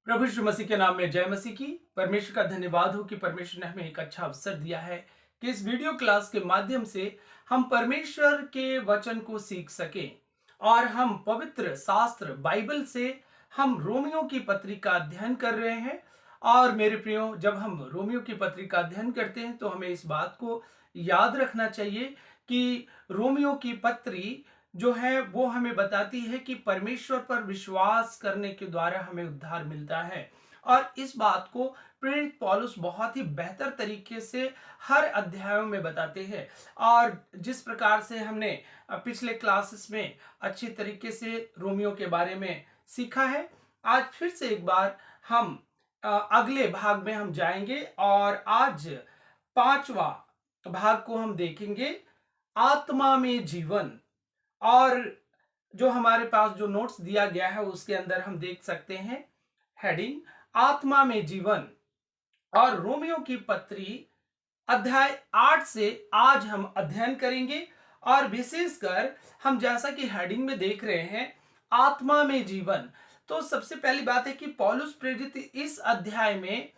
प्रभु यीशु मसीह के नाम में जय मसीह की। परमेश्वर का धन्यवाद हो कि परमेश्वर ने हमें एक अच्छा अवसर दिया है कि इस वीडियो क्लास के माध्यम से हम परमेश्वर के वचन को सीख सकें और हम पवित्र शास्त्र बाइबल से हम रोमियो की पत्री का अध्ययन कर रहे हैं। और मेरे प्रियो, जब हम रोमियो की पत्री का अध्ययन करते हैं तो हमें इस बात को याद रखना चाहिए कि रोमियो की पत्री जो है वो हमें बताती है कि परमेश्वर पर विश्वास करने के द्वारा हमें उद्धार मिलता है। और इस बात को प्रेरित पौलुस बहुत ही बेहतर तरीके से हर अध्यायों में बताते हैं। और जिस प्रकार से हमने पिछले क्लासेस में अच्छी तरीके से रोमियो के बारे में सीखा है, आज फिर से एक बार हम अगले भाग में हम जाएंगे और आज पांचवा भाग को हम देखेंगे, आत्मा में जीवन। और जो हमारे पास जो नोट्स दिया गया है उसके अंदर हम देख सकते हैं हेडिंग आत्मा में जीवन। और रोमियो की पत्री अध्याय 8 से आज हम अध्ययन करेंगे। और विशेषकर हम जैसा कि हेडिंग में देख रहे हैं आत्मा में जीवन, तो सबसे पहली बात है कि पौलुस प्रेरित इस अध्याय में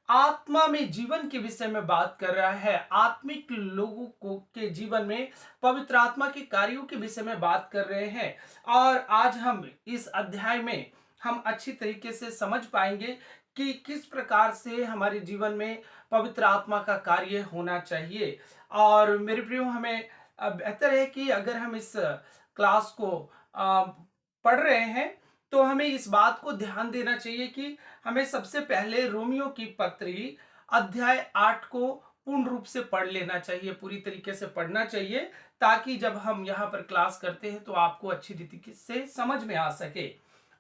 आत्मा में जीवन के विषय में बात कर रहा है। आत्मिक लोगों को के जीवन में पवित्र आत्मा के कार्यों के विषय में बात कर रहे हैं। और आज हम इस अध्याय में हम अच्छी तरीके से समझ पाएंगे कि किस प्रकार से हमारे जीवन में पवित्र आत्मा का कार्य होना चाहिए। और मेरे प्रियो, हमें बेहतर है कि अगर हम इस क्लास को पढ़ रहे हैं तो हमें इस बात को ध्यान देना चाहिए कि हमें सबसे पहले रोमियो की पत्री अध्याय 8 को पूर्ण रूप से पढ़ लेना चाहिए, पूरी तरीके से पढ़ना चाहिए, ताकि जब हम यहाँ पर क्लास करते हैं तो आपको अच्छी तरीके से समझ में आ सके।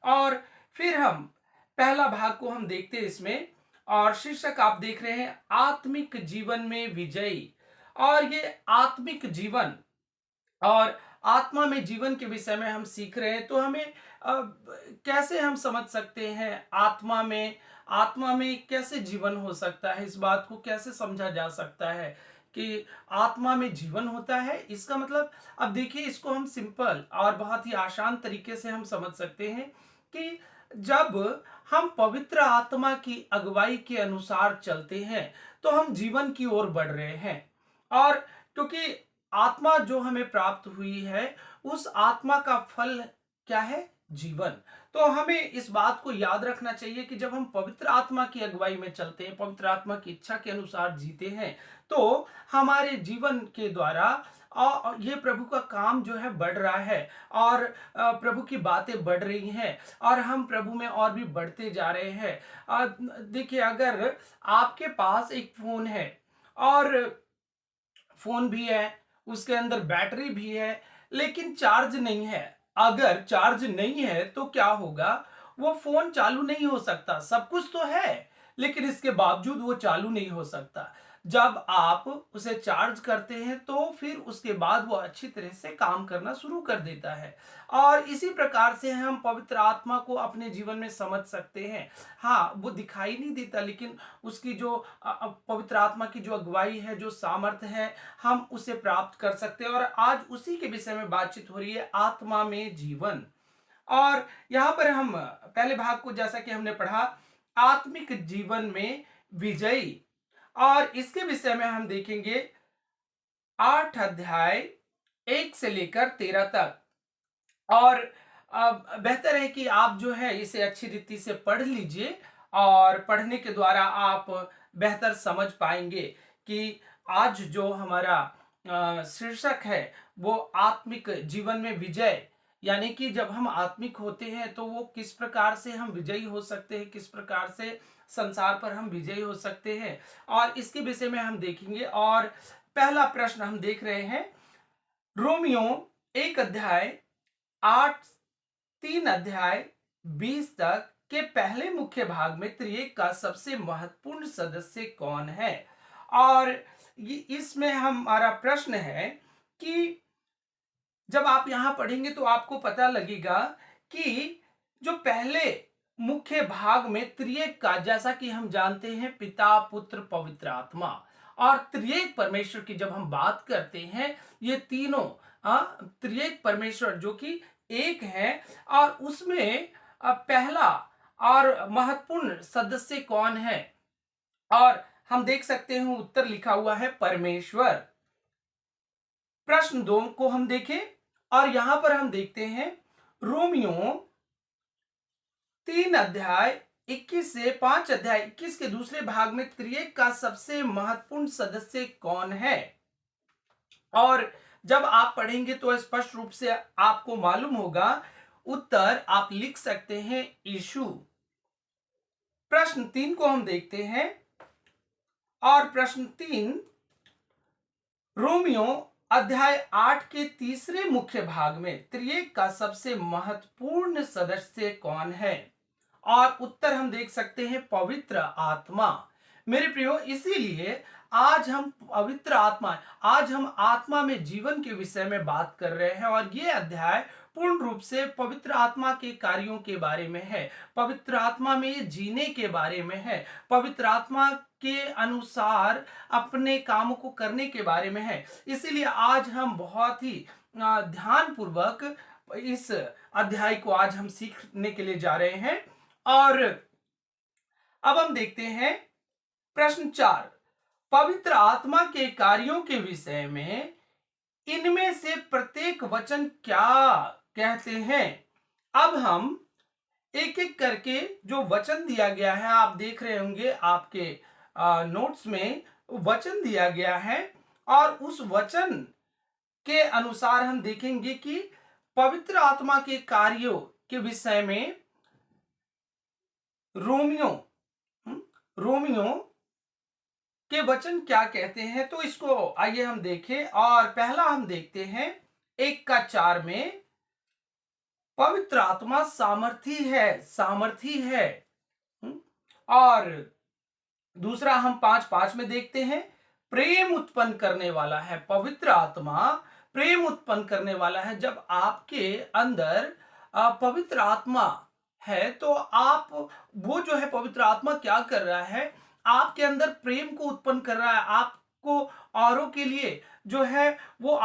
और फिर हम पहला भाग को हम देखते हैं इसमें, और शीर्षक आप देख रहे हैं आत्मिक जीवन में विजयी। और ये आत्मिक जीवन और आत्मा में जीवन के विषय में हम सीख रहे हैं। तो हमें कैसे हम समझ सकते हैं आत्मा में कैसे जीवन हो सकता है, इस बात को कैसे समझा जा सकता है कि आत्मा में जीवन होता है। इसका मतलब, अब देखिए, इसको हम सिंपल और बहुत ही आसान तरीके से हम समझ सकते हैं कि जब हम पवित्र आत्मा की अगुवाई के अनुसार चलते हैं तो हम जीवन की ओर बढ़ रहे हैं। और क्योंकि आत्मा जो हमें प्राप्त हुई है, उस आत्मा का फल क्या है? जीवन। तो हमें इस बात को याद रखना चाहिए कि जब हम पवित्र आत्मा की अगुवाई में चलते हैं, पवित्र आत्मा की इच्छा के अनुसार जीते हैं, तो हमारे जीवन के द्वारा ये प्रभु का काम जो है बढ़ रहा है और प्रभु की बातें बढ़ रही हैं और हम प्रभु में और भी बढ़ते जा रहे हैं। देखिए, अगर आपके पास एक फोन है और फोन भी है, उसके अंदर बैटरी भी है, लेकिन चार्ज नहीं है। अगर चार्ज नहीं है तो क्या होगा? वो फोन चालू नहीं हो सकता। सब कुछ तो है, लेकिन इसके बावजूद वो चालू नहीं हो सकता। जब आप उसे चार्ज करते हैं तो फिर उसके बाद वो अच्छी तरह से काम करना शुरू कर देता है। और इसी प्रकार से हम पवित्र आत्मा को अपने जीवन में समझ सकते हैं। हाँ, वो दिखाई नहीं देता, लेकिन उसकी जो पवित्र आत्मा की जो अगुवाई है, जो सामर्थ्य है, हम उसे प्राप्त कर सकते हैं। और आज उसी के विषय में बातचीत हो रही है, आत्मा में जीवन। और यहाँ पर हम पहले भाग को, जैसा कि हमने पढ़ा, आत्मिक जीवन में विजयी, और इसके विषय में हम देखेंगे 8 अध्याय 1 से लेकर 13 तक। और बेहतर है कि आप जो है इसे अच्छी रीति से पढ़ लीजिए, और पढ़ने के द्वारा आप बेहतर समझ पाएंगे कि आज जो हमारा शीर्षक है वो आत्मिक जीवन में विजय, यानी कि जब हम आत्मिक होते हैं तो वो किस प्रकार से हम विजयी हो सकते हैं, किस प्रकार से संसार पर हम विजयी हो सकते हैं, और इसके विषय में हम देखेंगे। और पहला प्रश्न हम देख रहे हैं, रोमियो 1 अध्याय 8 3 अध्याय 20 तक के पहले मुख्य भाग में त्रिएक का सबसे महत्वपूर्ण सदस्य कौन है? और इसमें हमारा प्रश्न है कि जब आप यहां पढ़ेंगे तो आपको पता लगेगा कि जो पहले मुख्य भाग में त्रिएक का, जैसा कि हम जानते हैं, पिता, पुत्र, पवित्र आत्मा, और त्रिएक परमेश्वर की जब हम बात करते हैं, ये तीनों त्रिएक परमेश्वर जो कि एक है। और उसमें पहला और महत्वपूर्ण सदस्य कौन है? और हम देख सकते हैं उत्तर लिखा हुआ है परमेश्वर। प्रश्न 2 को हम देखें और यहां पर हम देखते हैं रोमियो 3 अध्याय 21 से 5 अध्याय 21 के दूसरे भाग में त्रिएक का सबसे महत्वपूर्ण सदस्य कौन है? और जब आप पढ़ेंगे तो स्पष्ट रूप से आपको मालूम होगा। उत्तर आप लिख सकते हैं यीशु। प्रश्न 3 को हम देखते हैं और प्रश्न 3 रोमियो अध्याय 8 के तीसरे मुख्य भाग में त्रिएक का सबसे महत्वपूर्ण सदस्य कौन है? और उत्तर हम देख सकते हैं पवित्र आत्मा। मेरे प्रियो, इसीलिए आज हम आत्मा में जीवन के विषय में बात कर रहे हैं और ये अध्याय पूर्ण रूप से पवित्र आत्मा के कार्यों के बारे में है, पवित्र आत्मा में जीने के बारे में है, पवित्र आत्मा के अनुसार अपने कामों को करने के बारे में है। इसीलिए आज हम बहुत ही ध्यान पूर्वक इस अध्याय को आज हम सीखने के लिए जा रहे हैं। और अब हम देखते हैं प्रश्न 4, पवित्र आत्मा के कार्यों के विषय में इनमें से प्रत्येक वचन क्या कहते हैं? अब हम एक एक करके जो वचन दिया गया है, आप देख रहे होंगे आपके नोट्स में वचन दिया गया है और उस वचन के अनुसार हम देखेंगे कि पवित्र आत्मा के कार्यों के विषय में रोमियो रोमियो के वचन क्या कहते हैं। तो इसको आइए हम देखें और पहला हम देखते हैं 1:4 में पवित्र आत्मा सामर्थी है। और दूसरा हम 5:5 में देखते हैं प्रेम उत्पन्न करने वाला है। पवित्र आत्मा प्रेम उत्पन्न करने वाला है। जब आपके अंदर पवित्र आत्मा है तो आप वो जो है पवित्र आत्मा क्या कर रहा है, आपके अंदर प्रेम को उत्पन्न कर रहा है। आपको औरों के लिए जो है वो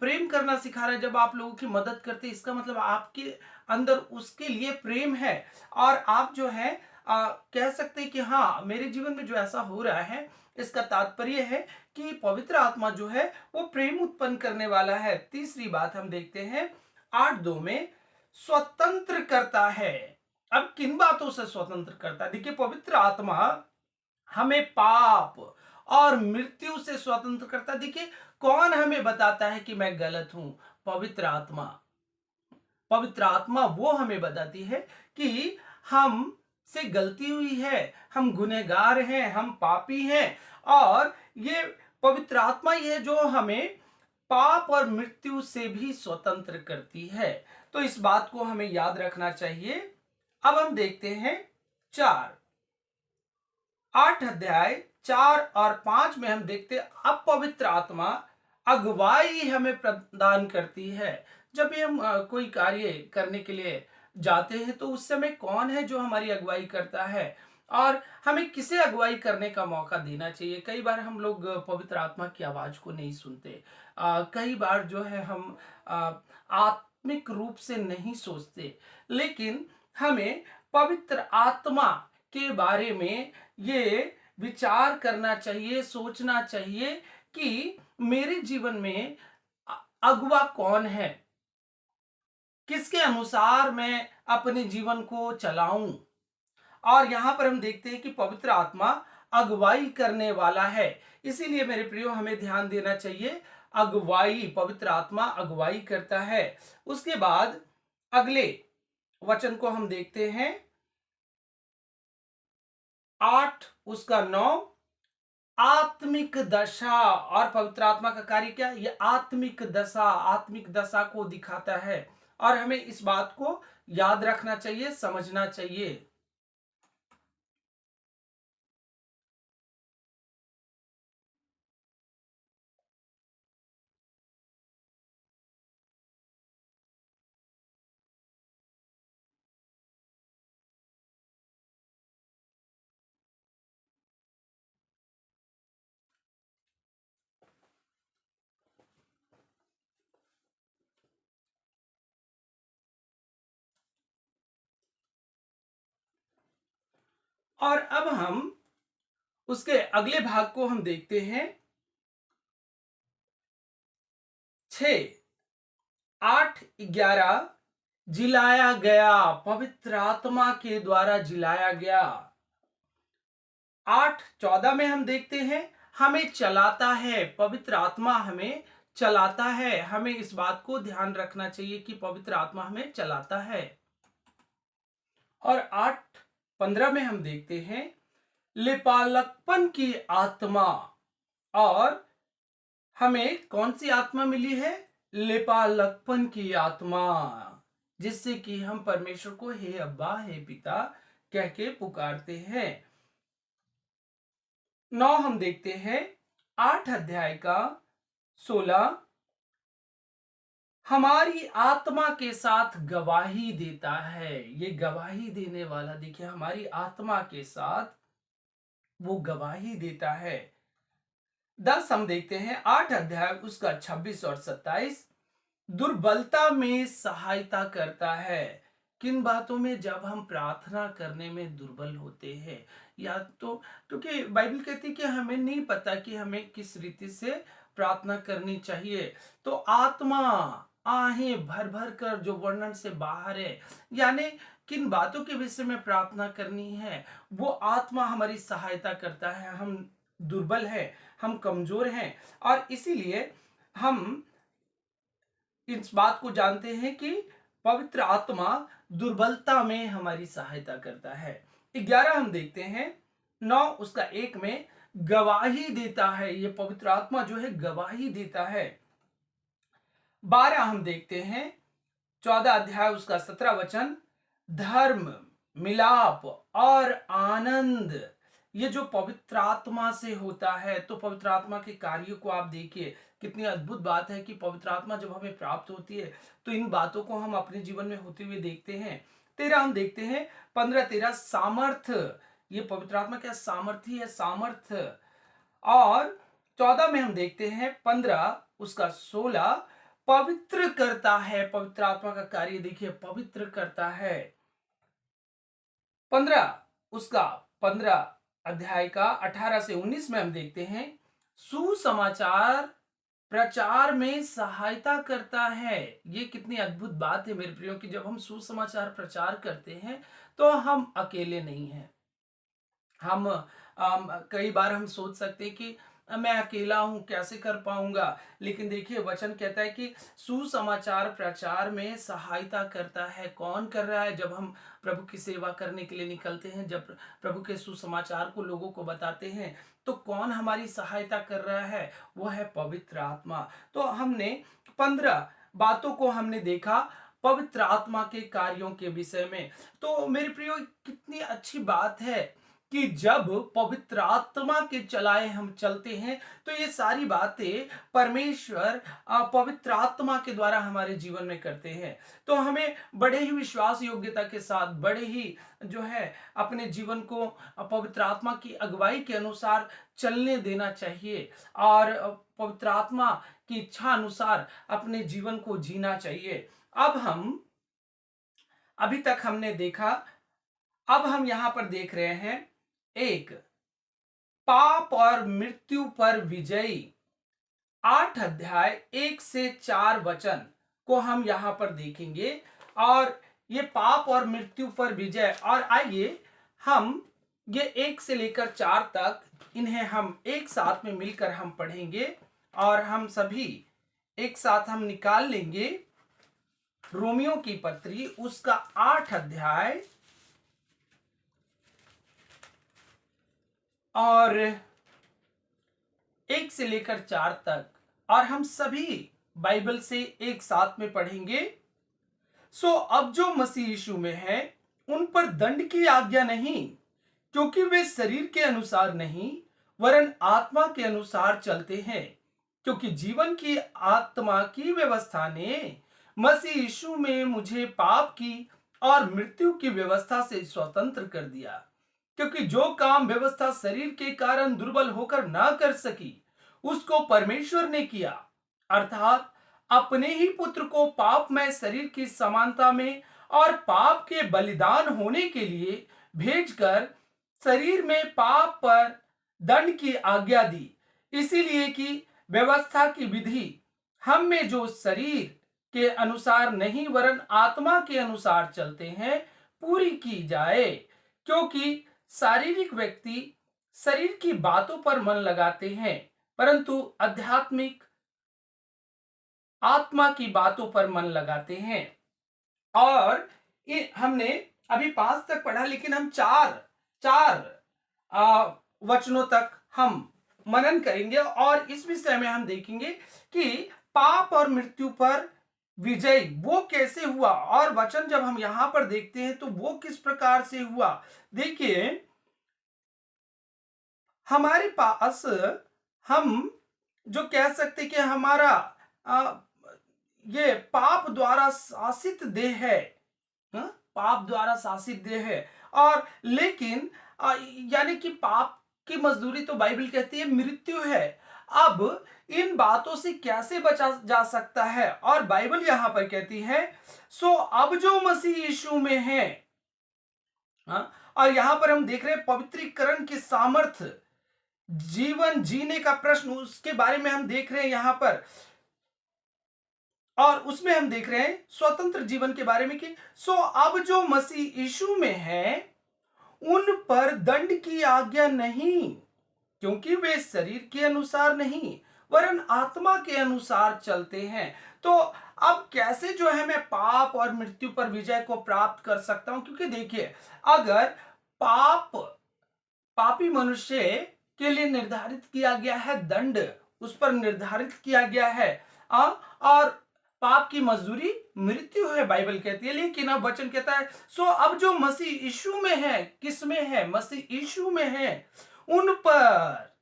प्रेम करना सिखा रहा है। जब आप लोगों की मदद करते हैं इसका मतलब आपके अंदर उसके लिए प्रेम है और आप जो है कह सकते हैं कि हाँ, मेरे जीवन में जो ऐसा हो रहा है इसका तात्पर्य है कि पवित्र आत्मा जो है वो प्रेम उत्पन्न करने वाला है। तीसरी बात हम देखते हैं 8:2 में स्वतंत्र करता है। अब किन बातों से स्वतंत्र करता है? देखिए, पवित्र आत्मा हमें पाप और मृत्यु से स्वतंत्र करता है। देखिए, कौन हमें बताता है कि मैं गलत हूं? पवित्र आत्मा। पवित्र आत्मा वो हमें बताती है कि हम से गलती हुई है, हम गुनहगार हैं, हम पापी हैं और ये पवित्र आत्मा ही है जो हमें पाप और मृत्यु से भी स्वतंत्र करती है। तो इस बात को हमें याद रखना चाहिए। अब हम देखते हैं 8 अध्याय 4 और 5 में हम देखते हैं अब पवित्र आत्मा अगुवाई हमें प्रदान करती है। जब भी हम कोई कार्य करने के लिए जाते हैं तो उस समय कौन है जो हमारी अगुवाई करता है और हमें किसे अगुवाई करने का मौका देना चाहिए। कई बार हम लोग पवित्र आत्मा की आवाज को नहीं सुनते। कई बार जो है हम आत्मिक रूप से नहीं सोचते, लेकिन हमें पवित्र आत्मा के बारे में ये विचार करना चाहिए, सोचना चाहिए कि मेरे जीवन में अगुवा कौन है, किसके अनुसार मैं अपने जीवन को चलाऊं। और यहां पर हम देखते हैं कि पवित्र आत्मा अगुवाई करने वाला है। इसीलिए मेरे प्रियो हमें ध्यान देना चाहिए, अगुवाई, पवित्र आत्मा अगुवाई करता है। उसके बाद अगले वचन को हम देखते हैं 8:9 आत्मिक दशा। और पवित्र आत्मा का कार्य क्या? ये आत्मिक दशा को दिखाता है और हमें इस बात को याद रखना चाहिए, समझना चाहिए। और अब हम उसके अगले भाग को हम देखते हैं। 6, 8, 11 जिलाया गया, पवित्र आत्मा के द्वारा जिलाया गया। 8, 14 में हम देखते हैं, हमें चलाता है, पवित्र आत्मा हमें चलाता है। हमें इस बात को ध्यान रखना चाहिए कि पवित्र आत्मा हमें चलाता है। और 8, 15 में हम देखते हैं, लेपालकपन की आत्मा। और हमें कौन सी आत्मा मिली है? लेपालकपन की आत्मा, जिससे कि हम परमेश्वर को हे अब्बा, हे पिता कह के पुकारते हैं। 9 हम देखते हैं, 8 अध्याय का 16, हमारी आत्मा के साथ गवाही देता है। ये गवाही देने वाला, देखिए, हमारी आत्मा के साथ वो गवाही देता है। 10 हम देखते हैं, 8 अध्याय उसका 26 और 27, दुर्बलता में सहायता करता है। किन बातों में? जब हम प्रार्थना करने में दुर्बल होते हैं, या तो क्योंकि बाइबल कहती है कि हमें नहीं पता कि हमें किस रीति से प्रार्थना करनी चाहिए, तो आत्मा आहें भर भर कर जो वर्णन से बाहर है, यानी किन बातों के विषय में प्रार्थना करनी है, वो आत्मा हमारी सहायता करता है। हम दुर्बल हैं, हम कमजोर हैं, और इसीलिए हम इस बात को जानते हैं कि पवित्र आत्मा दुर्बलता में हमारी सहायता करता है। 11 हम देखते हैं, 9 उसका 1 में गवाही देता है। ये पवित्र आत्मा जो है गवाही देता है। 12 हम देखते हैं, 14 अध्याय उसका 17 वचन, धर्म, मिलाप और आनंद, ये जो पवित्र आत्मा से होता है। तो पवित्र आत्मा के कार्यों को आप देखिए, कितनी अद्भुत बात है कि पवित्र आत्मा जब हमें प्राप्त होती है तो इन बातों को हम अपने जीवन में होते हुए देखते हैं। 13 हम देखते हैं, 15, 13 सामर्थ्य, ये पवित्र आत्मा क्या? सामर्थी है, सामर्थ्य। और 14 में हम देखते हैं, 15 उसका 16, पवित्र करता है। पवित्र आत्मा का कार्य देखिए, पवित्र करता है। 15 उसका 15 अध्याय का 18 से 19 में हम देखते हैं, सुसमाचार प्रचार में सहायता करता है। ये कितनी अद्भुत बात है मेरे प्रियो कि जब हम सुसमाचार प्रचार करते हैं तो हम अकेले नहीं हैं। हम कई बार हम सोच सकते हैं कि मैं अकेला हूं, कैसे कर पाऊंगा, लेकिन देखिए वचन कहता है कि सुसमाचार प्रचार में सहायता करता है। कौन कर रहा है? जब हम प्रभु की सेवा करने के लिए निकलते हैं, जब प्रभु के सुसमाचार को लोगों को बताते हैं, तो कौन हमारी सहायता कर रहा है? वो है पवित्र आत्मा। तो हमने 15 बातों को हमने देखा पवित्र आत्मा के कार्यों के विषय में। तो मेरे प्रियो, कितनी अच्छी बात है कि जब पवित्र आत्मा के चलाए हम चलते हैं तो ये सारी बातें परमेश्वर पवित्र आत्मा के द्वारा हमारे जीवन में करते हैं। तो हमें बड़े ही विश्वास योग्यता के साथ, बड़े ही जो है अपने जीवन को पवित्र आत्मा की अगुवाई के अनुसार चलने देना चाहिए, और पवित्र आत्मा की इच्छा अनुसार अपने जीवन को जीना चाहिए। अब हम अभी तक हमने देखा, अब हम यहां पर देख रहे हैं, एक, पाप और मृत्यु पर विजयी। 8 अध्याय 1 से 4 वचन को हम यहां पर देखेंगे, और ये पाप और मृत्यु पर विजय। और आइए हम ये 1 से लेकर 4 तक इन्हें हम एक साथ में मिलकर हम पढ़ेंगे, और हम सभी एक साथ हम निकाल लेंगे रोमियो की पत्री उसका 8 अध्याय और 1 से लेकर 4 तक, और हम सभी बाइबल से एक साथ में पढ़ेंगे। अब जो मसीह यीशु में है उन पर दंड की आज्ञा नहीं, क्योंकि वे शरीर के अनुसार नहीं वरन आत्मा के अनुसार चलते हैं। क्योंकि जीवन की आत्मा की व्यवस्था ने मसीह यीशु में मुझे पाप की और मृत्यु की व्यवस्था से स्वतंत्र कर दिया। क्योंकि जो काम व्यवस्था शरीर के कारण दुर्बल होकर ना कर सकी, उसको परमेश्वर ने किया, अर्थात अपने ही पुत्र को पापमय शरीर की समानता में और पाप के बलिदान होने के लिए भेजकर शरीर में पाप पर दंड की आज्ञा दी, इसीलिए कि व्यवस्था की विधि हम में जो शरीर के अनुसार नहीं वरन आत्मा के अनुसार चलते हैं पूरी की जाए। क्योंकि शारीरिक व्यक्ति शरीर की बातों पर मन लगाते हैं, परंतु आध्यात्मिक आत्मा की बातों पर मन लगाते हैं। और ये हमने अभी 5 तक पढ़ा, लेकिन हम चार चार वचनों तक हम मनन करेंगे और इस विषय में हम देखेंगे कि पाप और मृत्यु पर विजय वो कैसे हुआ, और वचन जब हम यहां पर देखते हैं तो वो किस प्रकार से हुआ। देखिए, हमारे पास हम जो कह सकते कि हमारा आ, ये पाप द्वारा शासित देह है, हाँ? पाप द्वारा शासित देह है। और लेकिन यानी कि पाप की मजदूरी तो बाइबल कहती है मृत्यु है। अब इन बातों से कैसे बचा जा सकता है, और बाइबल यहां पर कहती है सो अब जो मसीह यीशु में है, हाँ? और यहां पर हम देख रहे हैं पवित्रीकरण की सामर्थ्य, जीवन जीने का प्रश्न, उसके बारे में हम देख रहे हैं यहां पर। और उसमें हम देख रहे हैं स्वतंत्र जीवन के बारे में कि सो अब जो मसीह यीशु में है उन पर दंड की आज्ञा नहीं, क्योंकि वे शरीर के अनुसार नहीं वरन आत्मा के अनुसार चलते हैं। तो अब कैसे जो है मैं पाप और मृत्यु पर विजय को प्राप्त कर सकता हूं, क्योंकि देखिए, अगर पाप पापी मनुष्य के लिए निर्धारित किया गया है दंड, उस पर निर्धारित किया गया है, और पाप की मजदूरी मृत्यु है बाइबल कहती है। लेकिन अब वचन कहता है सो अब जो मसीह यीशु में है, किस में है, मसीह यीशु में है, उन पर,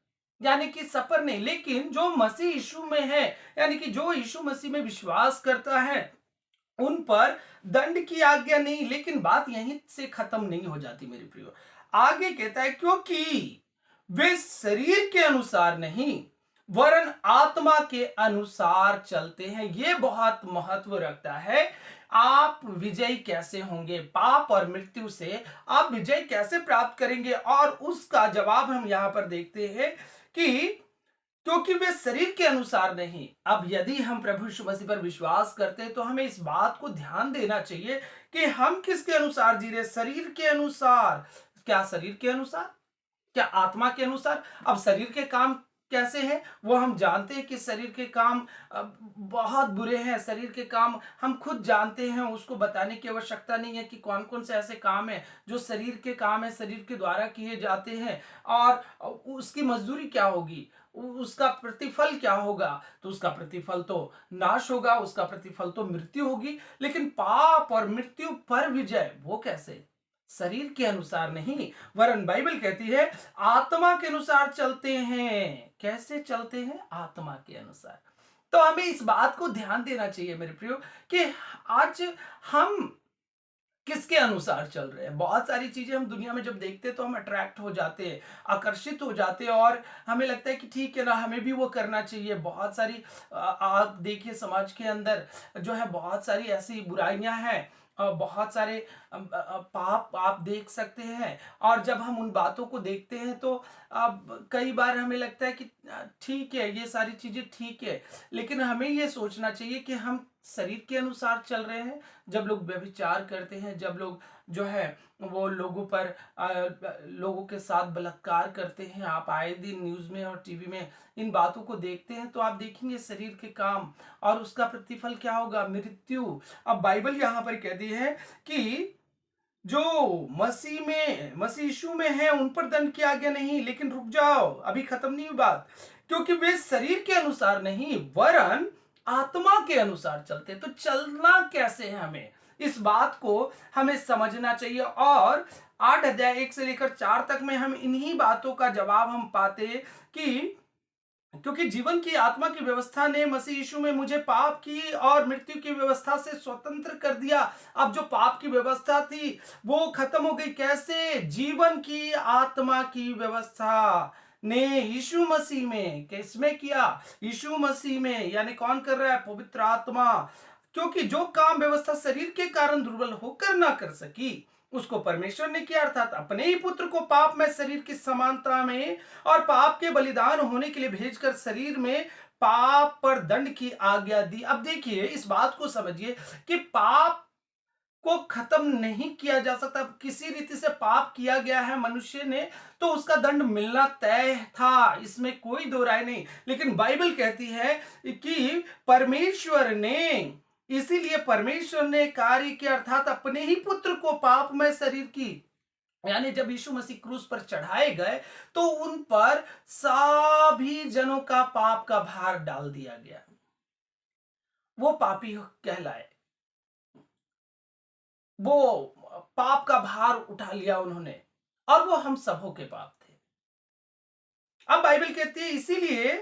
यानी कि सफर नहीं, लेकिन जो मसीह यीशु में है, यानी कि जो यीशु मसीह में विश्वास करता है उन पर दंड की आज्ञा नहीं। लेकिन बात यहीं से खत्म नहीं हो जाती मेरे प्रियो, आगे कहता है क्योंकि वे शरीर के अनुसार नहीं वरन आत्मा के अनुसार चलते हैं। यह बहुत महत्व रखता है। आप विजयी कैसे होंगे पाप और मृत्यु से, आप विजय कैसे प्राप्त करेंगे, और उसका जवाब हम यहां पर देखते हैं कि क्योंकि वे शरीर के अनुसार नहीं। अब यदि हम प्रभु यीशु मसीह पर विश्वास करते हैं तो हमें इस बात को ध्यान देना चाहिए कि हम किसके अनुसार जी रहे, शरीर के अनुसार। क्या शरीर के अनुसार, क्या आत्मा के अनुसार? अब शरीर के काम कैसे हैं वो हम जानते हैं कि शरीर के काम बहुत बुरे हैं। शरीर के काम हम खुद जानते हैं, उसको बताने की आवश्यकता नहीं है कि कौन कौन से ऐसे काम हैं जो शरीर के काम है, शरीर के द्वारा किए जाते हैं, और उसकी मजदूरी क्या होगी, उसका प्रतिफल क्या होगा। तो उसका प्रतिफल तो नाश होगा, उसका प्रतिफल तो मृत्यु होगी। लेकिन पाप और मृत्यु पर विजय वो कैसे, शरीर के अनुसार नहीं वरन बाइबल कहती है आत्मा के अनुसार चलते हैं। कैसे चलते हैं, आत्मा के अनुसार। तो हमें इस बात को ध्यान देना चाहिए मेरे प्रियो कि आज हम किसके अनुसार चल रहे हैं। बहुत सारी चीजें हम दुनिया में जब देखते हैं तो हम अट्रैक्ट हो जाते हैं, आकर्षित हो जाते हैं, और हमें लगता है कि ठीक है ना, हमें भी वो करना चाहिए। बहुत सारी आप देखिए समाज के अंदर जो है बहुत सारी ऐसी बुराइयां हैं, बहुत सारे पाप आप देख सकते हैं। और जब हम उन बातों को देखते हैं तो अब कई बार हमें लगता है कि ठीक है, ये सारी चीजें ठीक है, लेकिन हमें ये सोचना चाहिए कि हम शरीर के अनुसार चल रहे हैं। जब लोग व्यभिचार करते हैं, जब लोग जो है वो लोगों पर लोगों के साथ बलात्कार करते हैं, आप आए दिन न्यूज में और टीवी में इन बातों को देखते हैं, तो आप देखेंगे शरीर के काम, और उसका प्रतिफल क्या होगा, मृत्यु। अब बाइबल यहां पर कहती है कि जो मसीह यीशु में है उन पर दंड की आज्ञा नहीं। लेकिन रुक जाओ, अभी खत्म नहीं हुई बात, क्योंकि वे शरीर के अनुसार नहीं वरन आत्मा के अनुसार चलते। तो चलना कैसे है, हमें इस बात को हमें समझना चाहिए। और 8 अध्याय 1 से लेकर 4 तक में हम इन्हीं बातों का जवाब हम पाते कि क्योंकि जीवन की आत्मा की व्यवस्था ने मसीह यीशु में मुझे पाप की और मृत्यु की व्यवस्था से स्वतंत्र कर दिया। अब जो पाप की व्यवस्था थी वो खत्म हो गई। कैसे, जीवन की आत्मा की व्यवस्था ने यीशु मसीह में, किसमें किया, यीशु मसीह में। यानी कौन कर रहा है, पवित्र आत्मा। क्योंकि जो काम व्यवस्था शरीर के कारण दुर्बल होकर ना कर सकी उसको परमेश्वर ने किया, अर्थात अपने ही पुत्र को पाप में शरीर की समानता में और पाप के बलिदान होने के लिए भेजकर शरीर में पाप पर दंड की आज्ञा दी। अब देखिए इस बात को समझिए कि पाप को खत्म नहीं किया जा सकता। किसी रीति से पाप किया गया है मनुष्य ने तो उसका दंड मिलना तय था, इसमें कोई दो राय नहीं। लेकिन बाइबल कहती है कि परमेश्वर ने, इसीलिए परमेश्वर ने कार्य किया, अर्थात अपने ही पुत्र को पापमय शरीर की, यानी जब यीशु मसीह क्रूस पर चढ़ाए गए तो उन पर सभी जनों का पाप का भार डाल दिया गया। वो पापी कहलाए, वो पाप का भार उठा लिया उन्होंने, और वो हम सबों के पाप थे। अब बाइबल कहती है इसीलिए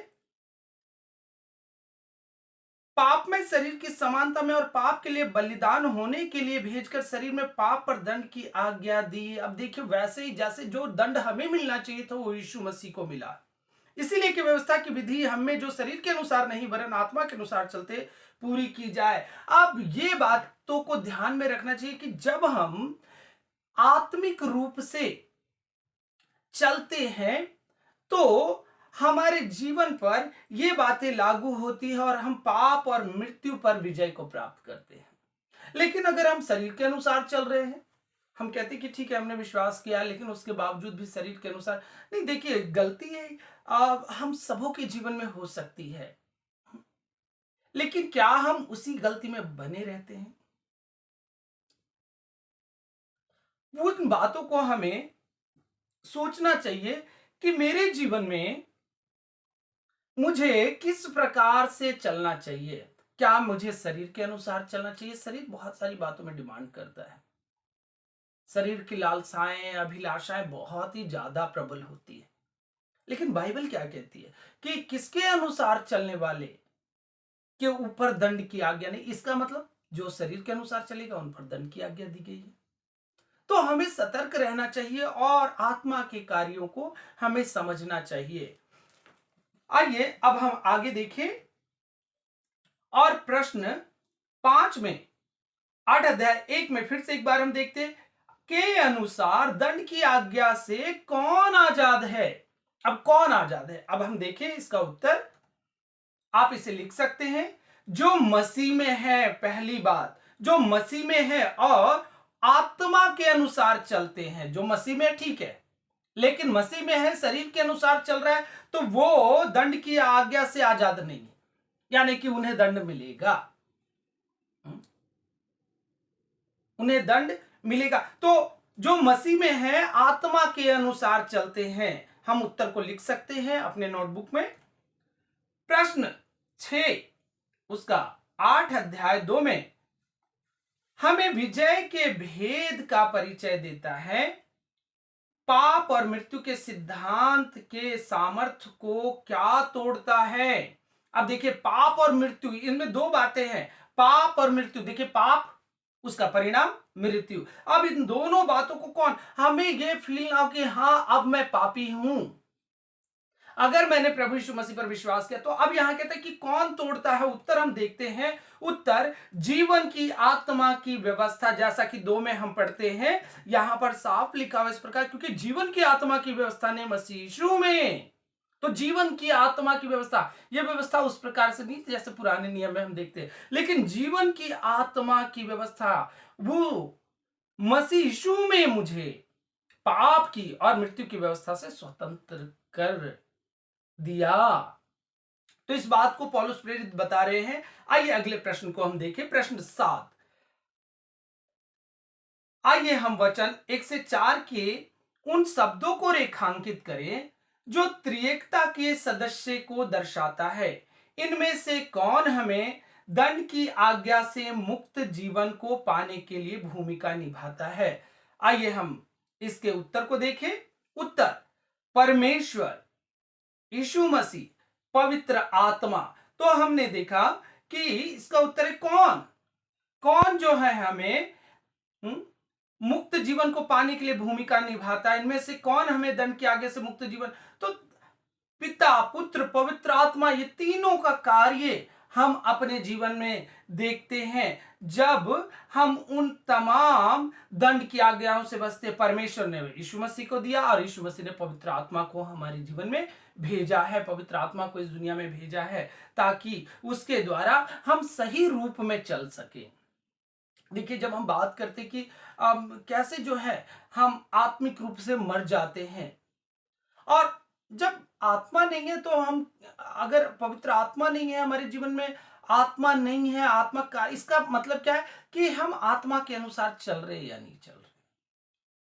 पाप में शरीर की समानता में और पाप के लिए बलिदान होने के लिए भेजकर शरीर में पाप पर दंड की आज्ञा दी। अब देखिए वैसे ही जैसे जो दंड हमें मिलना चाहिए था वो यीशु मसीह को मिला। इसीलिए कि व्यवस्था की विधि हमें जो शरीर के अनुसार नहीं वरन आत्मा के अनुसार चलते पूरी की जाए। अब ये बातों को ध्यान में रखना चाहिए कि जब हम आत्मिक रूप से चलते हैं तो हमारे जीवन पर ये बातें लागू होती है और हम पाप और मृत्यु पर विजय को प्राप्त करते हैं। लेकिन अगर हम शरीर के अनुसार चल रहे हैं, हम कहते हैं कि ठीक है हमने विश्वास किया लेकिन उसके बावजूद भी शरीर के अनुसार नहीं, देखिए गलती है हम सबों के जीवन में हो सकती है, लेकिन क्या हम उसी गलती में बने रहते हैं? उन बातों को हमें सोचना चाहिए कि मेरे जीवन में मुझे किस प्रकार से चलना चाहिए। क्या मुझे शरीर के अनुसार चलना चाहिए? शरीर बहुत सारी बातों में डिमांड करता है, शरीर की लालसाएं अभिलाषाएं बहुत ही ज्यादा प्रबल होती है। लेकिन बाइबल क्या कहती है कि किसके अनुसार चलने वाले के ऊपर दंड की आज्ञा नहीं। इसका मतलब जो शरीर के अनुसार चलेगा उन पर दंड की आज्ञा दी गई है। तो हमें सतर्क रहना चाहिए और आत्मा के कार्यों को हमें समझना चाहिए। आइए अब हम आगे देखें और प्रश्न 5 में 8 अध्याय 1 में फिर से एक बार हम देखते हैं के अनुसार दंड की आज्ञा से कौन आजाद है। अब कौन आजाद है? अब हम देखें इसका उत्तर, आप इसे लिख सकते हैं जो मसीह में है। पहली बात, जो मसीह में है और आत्मा के अनुसार चलते हैं। जो मसीह में ठीक है लेकिन मसीह में है, शरीर के अनुसार चल रहा है, तो वो दंड की आज्ञा से आजाद नहीं है, यानी कि उन्हें दंड मिलेगा, उन्हें दंड मिलेगा। तो जो मसीह में है आत्मा के अनुसार चलते हैं। हम उत्तर को लिख सकते हैं अपने नोटबुक में। प्रश्न 6 उसका 8 अध्याय 2 में हमें विजय के भेद का परिचय देता है। पाप और मृत्यु के सिद्धांत के सामर्थ्य को क्या तोड़ता है? अब देखिए पाप और मृत्यु, इनमें दो बातें हैं, पाप और मृत्यु। देखिए पाप उसका परिणाम मृत्यु। अब इन दोनों बातों को कौन, हमें ये फील ना हो कि हां अब मैं पापी हूं अगर मैंने प्रभु यीशु मसीह पर विश्वास किया। तो अब यहां कहते हैं कि कौन तोड़ता है। उत्तर हम देखते हैं, उत्तर जीवन की आत्मा की व्यवस्था, जैसा कि 2 में हम पढ़ते हैं, यहां पर साफ लिखा हुआ इस प्रकार, क्योंकि जीवन की आत्मा की व्यवस्था ने मसीह यीशु में। तो जीवन की आत्मा की व्यवस्था, यह व्यवस्था उस प्रकार से नहीं जैसे पुराने नियम में हम देखते हैं, लेकिन जीवन की आत्मा की व्यवस्था वो मसीह यीशु में मुझे पाप की और मृत्यु की व्यवस्था से स्वतंत्र कर दिया। तो इस बात को पौलुस प्रेरित बता रहे हैं। आइए अगले प्रश्न को हम देखें, प्रश्न 7। आइए हम वचन 1 से 4 के उन शब्दों को रेखांकित करें जो त्रिएकता के सदस्य को दर्शाता है। इनमें से कौन हमें दंड की आज्ञा से मुक्त जीवन को पाने के लिए भूमिका निभाता है? आइए हम इसके उत्तर को देखें। उत्तर परमेश्वर, यीशु मसीह, पवित्र आत्मा। तो हमने देखा कि इसका उत्तर है कौन, कौन जो है हमें मुक्त जीवन को पाने के लिए भूमिका निभाता है। इनमें से कौन हमें दंड के आगे से मुक्त जीवन, तो पिता, पुत्र, पवित्र आत्मा, ये तीनों का कार्य हम अपने जीवन में देखते हैं जब हम उन तमाम दंड की आज्ञाओं से बचते। परमेश्वर ने यीशु मसीह को दिया और यीशु मसीह ने पवित्र आत्मा को हमारे जीवन में भेजा है, पवित्र आत्मा को इस दुनिया में भेजा है ताकि उसके द्वारा हम सही रूप में चल सके। देखिए, जब हम बात करते कि कैसे जो है हम आत्मिक रूप से मर जाते हैं, और जब आत्मा नहीं है तो हम, अगर पवित्र आत्मा नहीं है हमारे जीवन में, आत्मा नहीं है, आत्मा का इसका मतलब क्या है कि हम आत्मा के अनुसार चल रहे हैं या नहीं चल रहे,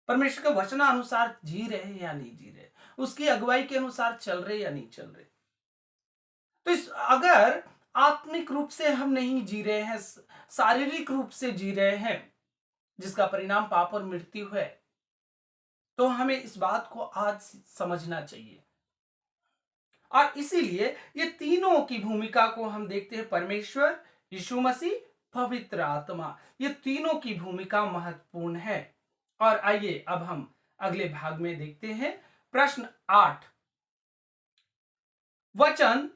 परमेश्वर के वचनानुसार जी रहे हैं या नहीं जी रहे, उसकी अगुवाई के अनुसार चल रहे या नहीं चल रहे। तो इस अगर आत्मिक रूप से हम नहीं जी रहे हैं, शारीरिक रूप से जी रहे हैं, जिसका परिणाम पाप और मृत्यु है, तो हमें इस बात को आज समझना चाहिए। और इसीलिए ये तीनों की भूमिका को हम देखते हैं, परमेश्वर, यीशु मसीह, पवित्र आत्मा, ये तीनों की भूमिका महत्वपूर्ण है। और आइए अब हम अगले भाग में देखते हैं। प्रश्न 8, वचन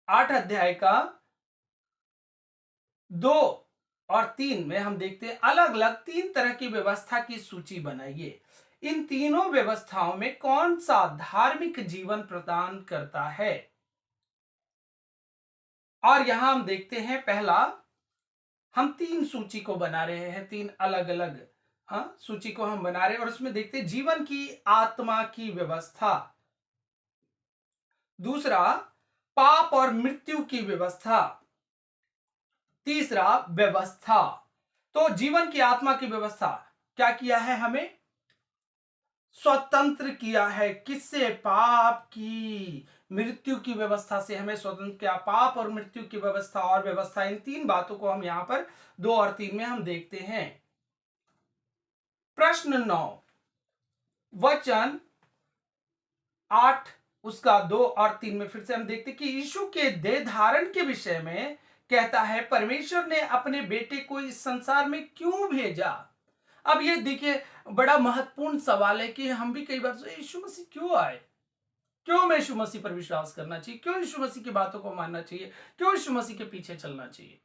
8 अध्याय का 2 और 3 में हम देखते हैं, अलग अलग 3 तरह की व्यवस्था की सूची बनाइए। इन तीनों व्यवस्थाओं में कौन सा धार्मिक जीवन प्रदान करता है। और यहां हम देखते हैं, पहला, हम 3 सूची को बना रहे हैं, 3 अलग अलग सूची को हम बना रहे हैं, और उसमें देखते हैं जीवन की आत्मा की व्यवस्था, दूसरा पाप और मृत्यु की व्यवस्था, तीसरा व्यवस्था। तो जीवन की आत्मा की व्यवस्था क्या किया है, हमें स्वतंत्र किया है। किससे? पाप की, मृत्यु की व्यवस्था से हमें स्वतंत्र किया। पाप और मृत्यु की व्यवस्था और व्यवस्था, इन 3 बातों को हम यहां पर 2 और 3 में हम देखते हैं। प्रश्न 9, वचन 8 उसका 2 और 3 में फिर से हम देखते कि यीशु के देह धारण के विषय में कहता है, परमेश्वर ने अपने बेटे को इस संसार में क्यों भेजा। अब ये देखिए, बड़ा महत्वपूर्ण सवाल है कि हम भी कई बार सोचते, यीशु मसीह क्यों आए, क्यों मैं यीशु मसीह पर विश्वास करना चाहिए, क्यों यीशु मसीह की बातों को मानना चाहिए, क्यों यीशु मसीह के पीछे चलना चाहिए।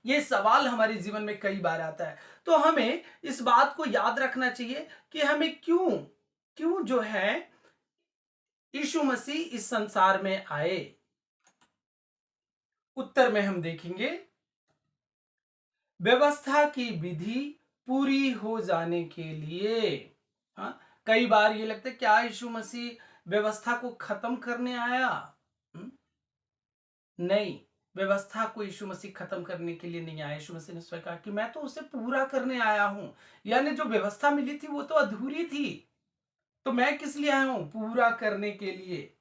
ये सवाल हमारे जीवन में कई बार आता है। तो हमें इस बात को याद रखना चाहिए कि हमें क्यों क्यों जो है यीशु मसीह इस संसार में आए। उत्तर में हम देखेंगे, व्यवस्था की विधि पूरी हो जाने के लिए। हाँ, कई बार ये लगता है क्या यीशु मसीह व्यवस्था को खत्म करने आया? नहीं, व्यवस्था को यीशु मसीह खत्म करने के लिए नहीं आया। यीशु मसीह ने स्वयं कहा कि मैं तो उसे पूरा करने आया हूं। यानी जो व्यवस्था मिली थी वो तो अधूरी थी, तो मैं किस लिए आया हूं? पूरा करने के लिए।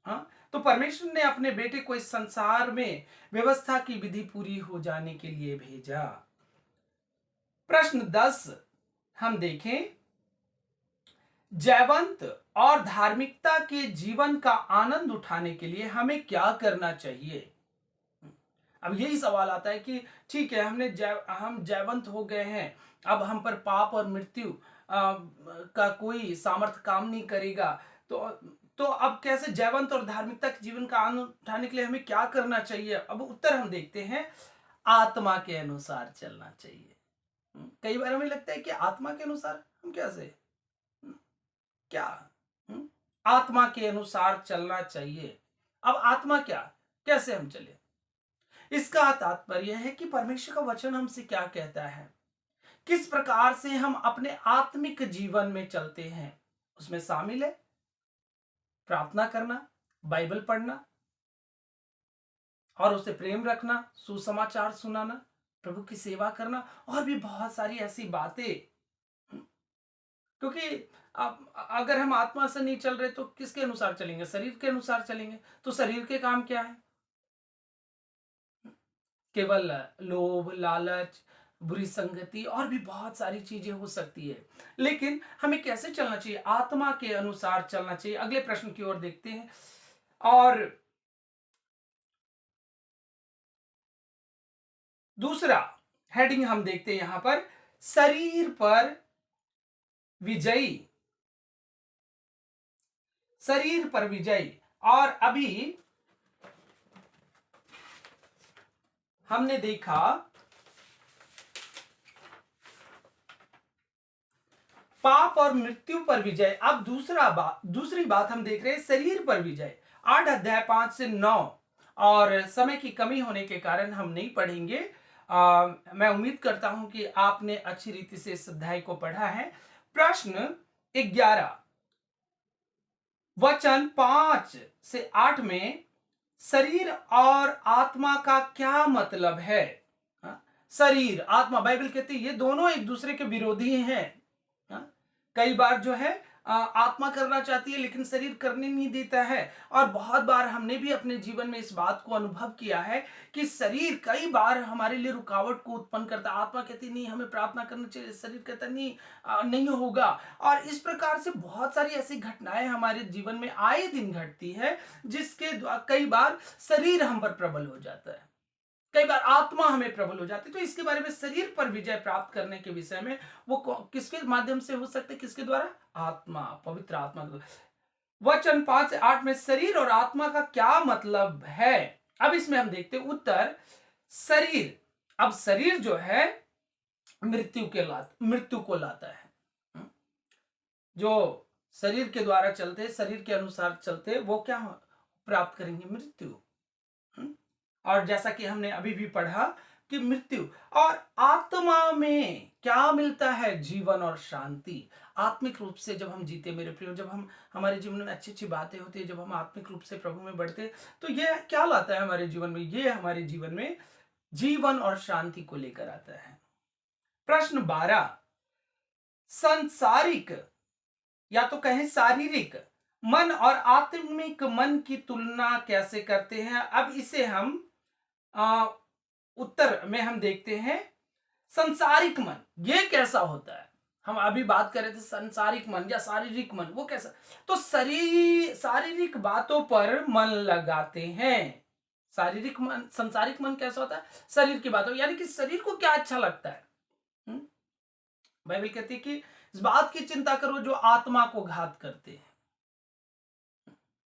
हाँ, तो परमेश्वर ने अपने बेटे को इस संसार में व्यवस्था की विधि पूरी हो जाने के लिए भेजा। प्रश्न 10 हम देखें, जयवंत और धार्मिकता के जीवन का आनंद उठाने के लिए हमें क्या करना चाहिए। अब यही सवाल आता है कि ठीक है, हम जयवंत हो गए हैं, अब हम पर पाप और मृत्यु का कोई सामर्थ्य काम नहीं करेगा, तो अब कैसे जयवंत और धार्मिकता के जीवन का आनंद उठाने के लिए हमें क्या करना चाहिए। अब उत्तर हम देखते हैं, आत्मा के अनुसार चलना चाहिए। कई बार हमें लगता है कि आत्मा के अनुसार हम कैसे, क्या, आत्मा के अनुसार चलना चाहिए। अब आत्मा क्या, कैसे हम चले, इसका तात्पर्य है कि परमेश्वर का वचन हमसे क्या कहता है, किस प्रकार से हम अपने आत्मिक जीवन में चलते हैं। उसमें शामिल है प्रार्थना करना, बाइबल पढ़ना, और उसे प्रेम रखना, सुसमाचार सुनाना, प्रभु की सेवा करना, और भी बहुत सारी ऐसी बातें। क्योंकि अब अगर हम आत्मा से नहीं चल रहे तो किसके अनुसार चलेंगे? शरीर के अनुसार चलेंगे। तो शरीर के काम क्या है? केवल लोभ, लालच, बुरी संगति, और भी बहुत सारी चीजें हो सकती है। लेकिन हमें कैसे चलना चाहिए? आत्मा के अनुसार चलना चाहिए। अगले प्रश्न की ओर देखते हैं, और दूसरा हेडिंग हम देखते हैं यहां पर, शरीर पर विजयी, शरीर पर विजयी। और अभी हमने देखा पाप और मृत्यु पर विजय। अब दूसरी बात हम देख रहे हैं शरीर पर विजय। 8 अध्याय 5 से 9, और समय की कमी होने के कारण हम नहीं पढ़ेंगे। मैं उम्मीद करता हूं कि आपने अच्छी रीति से इस अध्याय को पढ़ा है। प्रश्न 11 वचन 5 से 8 में शरीर और आत्मा का क्या मतलब है? हाँ? शरीर आत्मा, बाइबल कहती है ये दोनों एक दूसरे के विरोधी हैं। हाँ? कई बार जो है आत्मा करना चाहती है लेकिन शरीर करने नहीं देता है। और बहुत बार हमने भी अपने जीवन में इस बात को अनुभव किया है कि शरीर कई बार हमारे लिए रुकावट को उत्पन्न करता है। आत्मा कहती नहीं हमें प्रार्थना करना चाहिए, शरीर कहता नहीं नहीं होगा। और इस प्रकार से बहुत सारी ऐसी घटनाएं हमारे जीवन में आए दिन घटती है जिसके कई बार शरीर हम पर प्रबल हो जाता है, कई बार आत्मा हमें प्रबल हो जाती है। तो इसके बारे में शरीर पर विजय प्राप्त करने के विषय में वो किसके माध्यम से हो सकते, किसके द्वारा? आत्मा, पवित्र आत्मा के द्वारा। वचन 5 से 8 में शरीर और आत्मा का क्या मतलब है? अब इसमें हम देखते हैं उत्तर। शरीर, अब शरीर जो है मृत्यु को लाता है। जो शरीर के द्वारा चलते, शरीर के अनुसार चलते, वो क्या प्राप्त करेंगे? मृत्यु। और जैसा कि हमने अभी भी पढ़ा कि मृत्यु। और आत्मा में क्या मिलता है? जीवन और शांति। आत्मिक रूप से जब हम जीते मेरे प्रियो, जब हम हमारे जीवन में अच्छी अच्छी बातें होती है, जब हम आत्मिक रूप से प्रभु में बढ़ते, तो ये क्या लाता है हमारे जीवन में? ये हमारे जीवन में जीवन और शांति को लेकर आता है। प्रश्न 12 संसारिक या तो कहें शारीरिक मन और आत्मिक मन की तुलना कैसे करते हैं? अब इसे हम उत्तर में हम देखते हैं। संसारिक मन ये कैसा होता है? हम अभी बात कर रहे थे संसारिक मन या शारीरिक मन, वो कैसा? तो शारीरिक बातों पर मन लगाते हैं। शारीरिक मन, संसारिक मन कैसा होता है? शरीर की बातों, यानी कि शरीर को क्या अच्छा लगता है। बाइबल कहती है कि इस बात की चिंता करो जो आत्मा को घात करते हैं।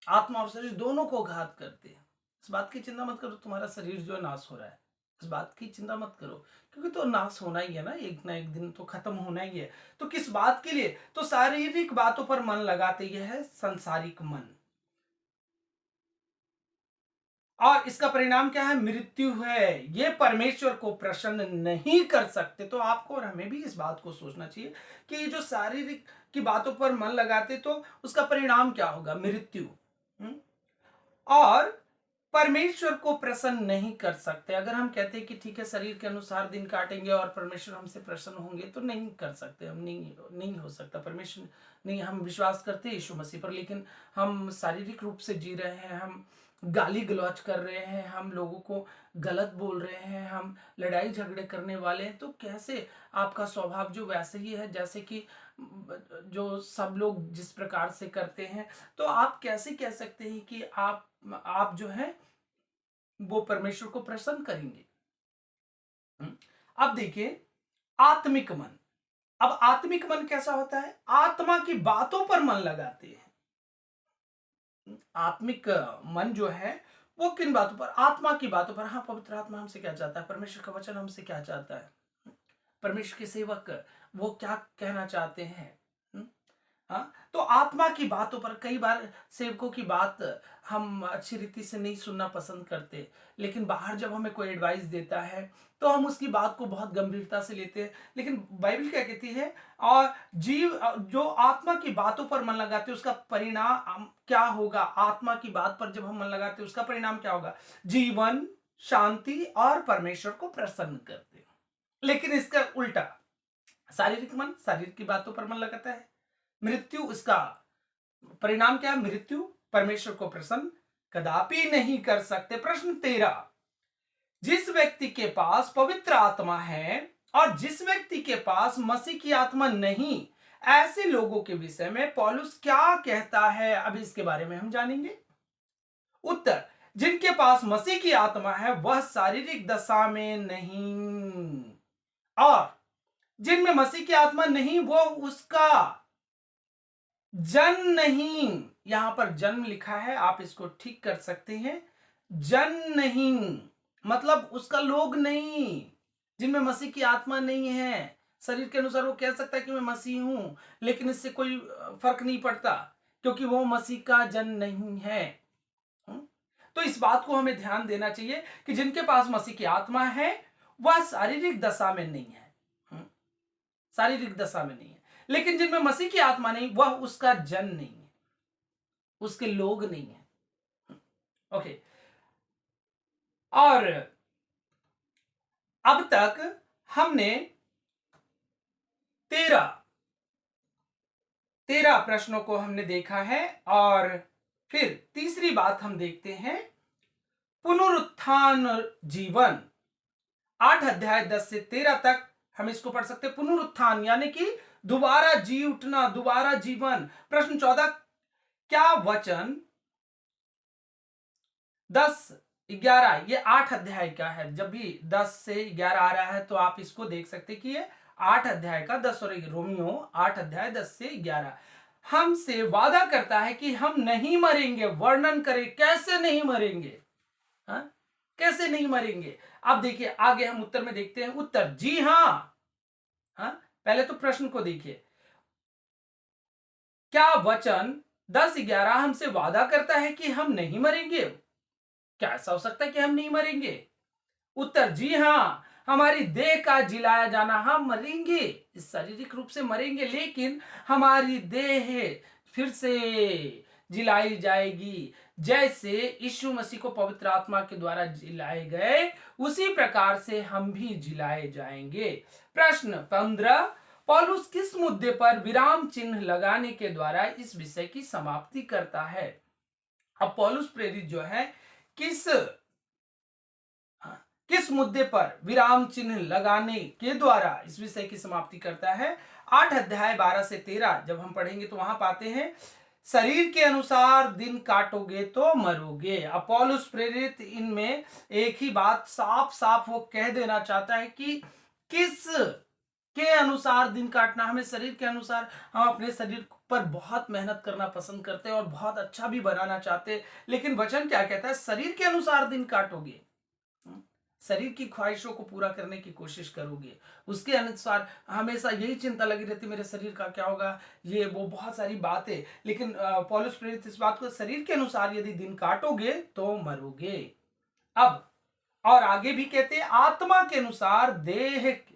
आत्मा और शरीर दोनों को घात करते हैं। इस बात की चिंता मत करो तुम्हारा शरीर जो नाश हो रहा है, इस बात की चिंता मत करो, क्योंकि तो नाश होना ही है ना एक दिन तो खत्म होना ही है। तो किस बात के लिए? तो शारीरिक बातों पर मन लगाते ये है संसारिक मन। और इसका परिणाम क्या है? मृत्यु है। ये परमेश्वर को प्रसन्न नहीं कर सकते। तो आपको और हमें भी इस बात को सोचना चाहिए कि ये जो शारीरिक की बातों पर मन लगाते तो उसका परिणाम क्या होगा? मृत्यु। और परमेश्वर को प्रसन्न नहीं कर सकते। अगर हम कहते हैं कि ठीक है शरीर के अनुसार दिन काटेंगे और परमेश्वर हमसे प्रसन्न होंगे, तो नहीं कर सकते हम, नहीं हो सकता। परमेश्वर नहीं, हम विश्वास करते हैं यीशु मसीह पर, लेकिन हम शारीरिक रूप से जी रहे हैं, हम गाली गलौज कर रहे हैं, हम लोगों को गलत बोल रहे हैं, हम लड़ाई झगड़े करने वाले हैं, तो कैसे आपका स्वभाव जो वैसे ही है जैसे कि जो सब लोग जिस प्रकार से करते हैं, तो आप कैसे कह सकते हैं कि आप जो है वो परमेश्वर को प्रसन्न करेंगे? अब देखिए आत्मिक मन। अब आत्मिक मन कैसा होता है? आत्मा की बातों पर मन लगाते हैं। आत्मिक मन जो है वो किन बातों पर? आत्मा की बातों पर। हाँ, पवित्र आत्मा हमसे क्या चाहता है, परमेश्वर का वचन हमसे क्या चाहता है, परमेश्वर के सेवक वो क्या कहना चाहते हैं। हाँ, तो आत्मा की बातों पर कई बार सेवकों की बात हम अच्छी रीति से नहीं सुनना पसंद करते, लेकिन बाहर जब हमें कोई एडवाइस देता है तो हम उसकी बात को बहुत गंभीरता से लेते हैं। लेकिन बाइबल क्या कहती है? और जो आत्मा की बातों पर मन लगाते हैं उसका परिणाम क्या होगा? आत्मा की बात पर जब हम मन लगाते हैं उसका परिणाम क्या होगा? जीवन, शांति और परमेश्वर को प्रसन्न करते हैं। लेकिन इसका उल्टा शारीरिक मन शारीर की बातों पर मन लगाता है, मृत्यु, इसका परिणाम क्या है? मृत्यु, परमेश्वर को प्रसन्न कदापि नहीं कर सकते। प्रश्न 13 जिस व्यक्ति के पास पवित्र आत्मा है और जिस व्यक्ति के पास मसीह की आत्मा नहीं, ऐसे लोगों के विषय में पौलुस क्या कहता है? अब इसके बारे में हम जानेंगे। उत्तर, जिनके पास मसीह की आत्मा है वह शारीरिक दशा में नहीं, और जिनमें मसीह की आत्मा नहीं वो उसका जन्म नहीं। यहां पर जन्म लिखा है, आप इसको ठीक कर सकते हैं, जन्म नहीं। मतलब उसका लोग नहीं, जिनमें मसीह की आत्मा नहीं है। शरीर के अनुसार वो कह सकता है कि मैं मसीह हूं, लेकिन इससे कोई फर्क नहीं पड़ता, क्योंकि वो मसीह का जन नहीं है। हम्म? तो इस बात को हमें ध्यान देना चाहिए कि जिनके पास मसीह की आत्मा है वह शारीरिक दशा में नहीं है। हम्म? शारीरिक दशा में नहीं है, लेकिन जिनमें मसीह की आत्मा नहीं, वह उसका जन नहीं है, उसके लोग नहीं है। ओके। और अब तक हमने 13 प्रश्नों को हमने देखा है। और फिर तीसरी बात हम देखते हैं, पुनरुत्थान जीवन। 8 अध्याय 10 से 13 तक हम इसको पढ़ सकते हैं। पुनरुत्थान यानी कि दोबारा जी उठना, दोबारा जीवन। प्रश्न 14, क्या वचन 10 11 ये 8 अध्याय का है। जब भी 10 से 11 आ रहा है तो आप इसको देख सकते कि ये 8 अध्याय का 10 और रोमियो 8 अध्याय 10 से 11 हमसे वादा करता है कि हम नहीं मरेंगे। वर्णन करें कैसे नहीं मरेंगे, हा? कैसे नहीं मरेंगे। अब देखिए आगे हम उत्तर में देखते हैं। उत्तर जी हां। हा? पहले तो प्रश्न को देखिए, क्या वचन 10-11 हमसे वादा करता है कि हम नहीं मरेंगे? क्या ऐसा हो सकता है कि हम नहीं मरेंगे? उत्तर जी हां। हमारी देह का जिलाया जाना, हम मरेंगे, शारीरिक रूप से मरेंगे, लेकिन हमारी देह फिर से जिलाई जाएगी। जैसे यीशु मसीह को पवित्र आत्मा के द्वारा जिलाए गए, उसी प्रकार से हम भी जिलाए जाएंगे। प्रश्न 15, पौलुस किस मुद्दे पर विराम चिन्ह लगाने के द्वारा इस विषय की समाप्ति करता है? अब पौलुस प्रेरित जो है किस किस मुद्दे पर विराम चिन्ह लगाने के द्वारा इस विषय की समाप्ति करता है? 8 अध्याय 12 से 13 जब हम पढ़ेंगे तो वहां पाते हैं, शरीर के अनुसार दिन काटोगे तो मरोगे। अब पौलुस प्रेरित इनमें एक ही बात साफ साफ वो कह देना चाहता है कि किस के अनुसार दिन काटना। हमें शरीर के अनुसार, हम अपने शरीर पर बहुत मेहनत करना पसंद करते हैं और बहुत अच्छा भी बनाना चाहते हैं, लेकिन वचन क्या कहता है? शरीर के अनुसार दिन काटोगे, शरीर की ख्वाहिशों को पूरा करने की कोशिश करोगे, उसके अनुसार हमेशा यही चिंता लगी रहती, मेरे शरीर का क्या होगा, ये वो बहुत सारी बातें। लेकिन पौलुस प्रेरित इस बात को, शरीर के अनुसार यदि दिन काटोगे तो मरोगे। अब और आगे भी कहते हैं, आत्मा के अनुसार देह,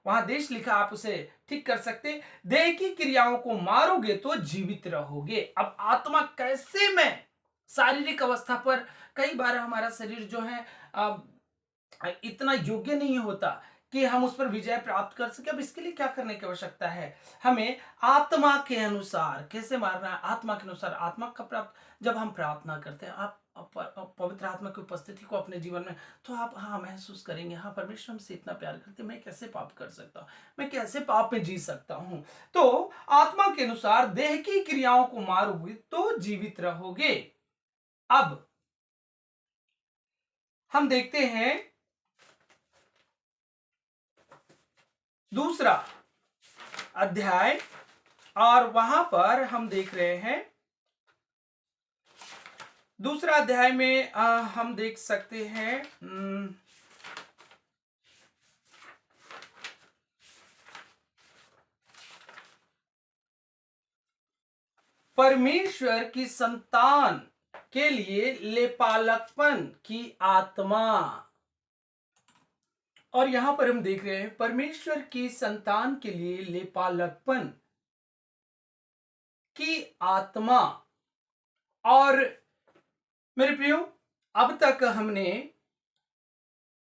वहां देश लिखा, आप उसे ठीक कर सकते, देह की क्रियाओं को मारोगे तो जीवित रहोगे। अब आत्मा कैसे में, शारीरिक अवस्था पर कई बार हमारा शरीर जो है इतना योग्य नहीं होता कि हम उस पर विजय प्राप्त कर सके। अब इसके लिए क्या करने की आवश्यकता है? हमें आत्मा के अनुसार कैसे मारना है? आत्मा के अनुसार, आत्मा का प्राप्त जब हम प्रार्थना करते हैं, आप पवित्र आत्मा की उपस्थिति को अपने जीवन में, तो आप हाँ महसूस करेंगे, हाँ परमेश्वर हमसे इतना प्यार करते, मैं कैसे पाप कर सकता हूँ, मैं कैसे पाप में जी सकता हूँ। तो आत्मा के अनुसार देह की क्रियाओं को मारोगे तो जीवित रहोगे। अब हम देखते हैं दूसरा अध्याय, और वहां पर हम देख रहे हैं, दूसरा अध्याय में हम देख सकते हैं परमेश्वर की संतान के लिए लेपालकपन की आत्मा। और यहां पर हम देख रहे हैं परमेश्वर की संतान के लिए लेपालकपन की आत्मा। और मेरे प्रियो, अब तक हमने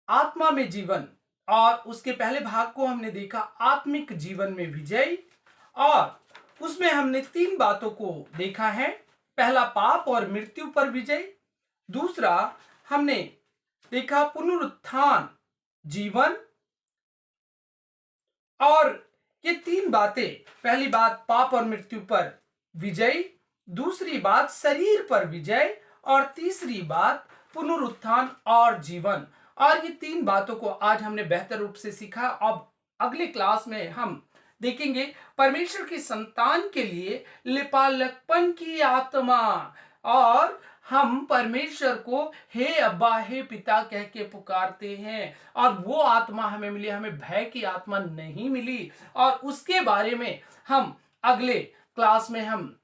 आत्मा में जीवन और उसके पहले भाग को हमने देखा, आत्मिक जीवन में विजय, और उसमें हमने 3 बातों को देखा है। पहला, पाप और मृत्यु पर विजय। दूसरा, हमने देखा पुनरुत्थान जीवन। और ये 3 बातें, पहली बात पाप और मृत्यु पर विजय, दूसरी बात शरीर पर विजय, और तीसरी बात पुनरुत्थान और जीवन। और ये 3 बातों को आज हमने बेहतर रूप से सीखा। अब अगली क्लास में हम देखेंगे परमेश्वर की संतान के लिए लिपालकपन की आत्मा, और हम परमेश्वर को हे अब्बा हे पिता कह के पुकारते हैं, और वो आत्मा हमें मिली, हमें भय की आत्मा नहीं मिली। और उसके बारे में हम अगले क्लास में हम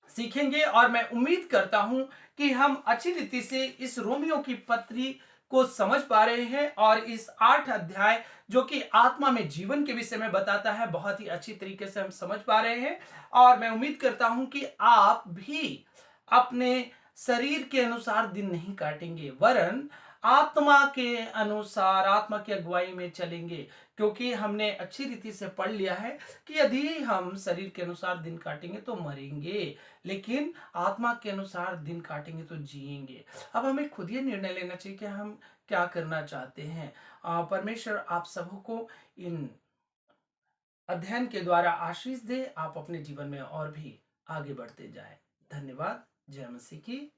सीखेंगे, और मैं उम्मीद करता हूं कि हम अच्छी रीति से इस रोमियो की पत्री को समझ पा रहे हैं, और इस 8 अध्याय जो कि आत्मा में जीवन के विषय में बताता है, बहुत ही अच्छी तरीके से हम समझ पा रहे हैं। और मैं उम्मीद करता हूं कि आप भी अपने शरीर के अनुसार दिन नहीं काटेंगे, वरन आत्मा के अनुसार, आत्मा की अगुवाई में चलेंगे। क्योंकि हमने अच्छी रीति से पढ़ लिया है कि यदि हम शरीर के अनुसार दिन काटेंगे तो मरेंगे, लेकिन आत्मा के अनुसार दिन काटेंगे तो जिएंगे। अब हमें खुद ये निर्णय लेना चाहिए कि हम क्या करना चाहते हैं। परमेश्वर आप सबको इन अध्ययन के द्वारा आशीष दे, आप अपने जीवन में और भी आगे बढ़ते जाएं। धन्यवाद। जय मसीह की।